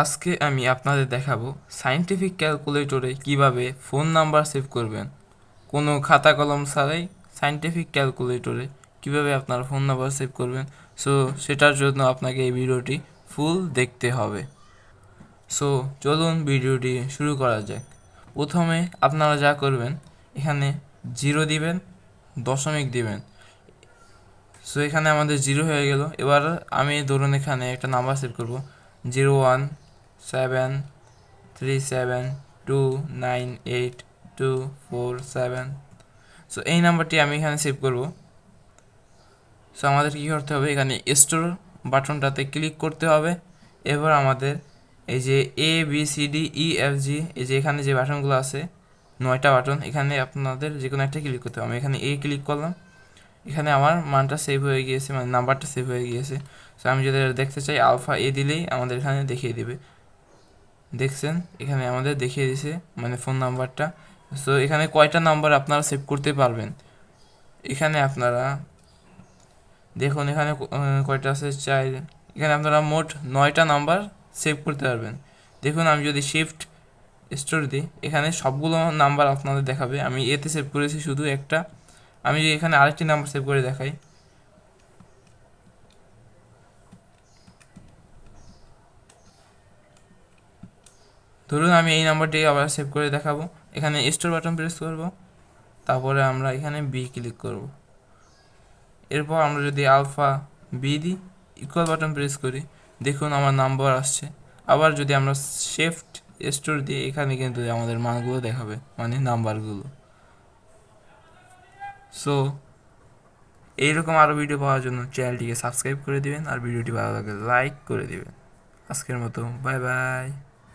আজকে আমি আপনাদের দেখাবো সায়েন্টিফিক ক্যালকুলেটরে কিভাবে ফোন নাম্বার সেভ করবেন। কোনো খাতা কলম ছাড়াই সায়েন্টিফিক ক্যালকুলেটরে কিভাবে আপনারা ফোন নাম্বার সেভ করবেন। সো সেটার জন্য আপনাকে এই ভিডিওটি ফুল দেখতে হবে। সো চলুন ভিডিওটি শুরু করা যাক। প্রথমে আপনারা যা করবেন, এখানে 0 দিবেন, দশমিক দিবেন। সো এখানে আমাদের 0 হয়ে গেল। এবার আমি ধরুন এখানে একটা নাম্বার সেভ করব, 01737298247। সো এই নাম্বারটি আমি এখানে সেভ করব। সো আমাদের কী করতে হবে, এখানে স্টোর বাটনটাতে ক্লিক করতে হবে। এবার আমাদের এই যে ABCDEFG, এই যে এখানে যে বাটনগুলো আছে 9টা বাটন, এখানে আপনাদের যে কোনো একটা ক্লিক করতে হবে। আমি এখানে ক্লিক করলাম। এখানে আমার মানটা সেভ হয়ে গিয়েছে, মানে নাম্বারটা সেভ হয়ে গিয়েছে। সো আমি যদি দেখতে চাই আলফা দিলেই আমাদের এখানে দেখিয়ে দিবে। দেখছেন এখানে আমাদের দেখিয়ে দিছে মানে ফোন নাম্বারটা। সো এখানে কয়টা নাম্বার আপনারা সেভ করতে পারবেন, এখানে আপনারা দেখুন এখানে কয়টা আছে, 4। এখানে আপনারা মোট 9টা নাম্বার সেভ করতে পারবেন। দেখুন আমি যদি শিফট স্টোর দিই, এখানে সবগুলো নাম্বার আপনাদের দেখাবে। আমি এতে সেভ করেছি শুধু একটা। আমি যদি এখানে আরেকটি নাম্বার সেভ করে দেখাই, ধরুন আমি এই নাম্বারটি আবার সেভ করে দেখাবো। এখানে স্টোর বাটন প্রেস করব, তারপরে আমরা এখানে ক্লিক করব। এরপর আমরা যদি আলফা দিই, ইকুয়াল বাটন প্রেস করি, দেখুন আমার নাম্বার আসছে। আবার যদি আমরা শিফট স্টোর দিই, এখানে কিন্তু আমাদের মানগুলো দেখাবে, মানে নাম্বারগুলো। সো এইরকম আরও ভিডিও পাওয়ার জন্য চ্যানেলটিকে সাবস্ক্রাইব করে দিবেন, আর ভিডিওটি ভালো লাগলে লাইক করে দিবেন। আজকের মতো বাই বাই।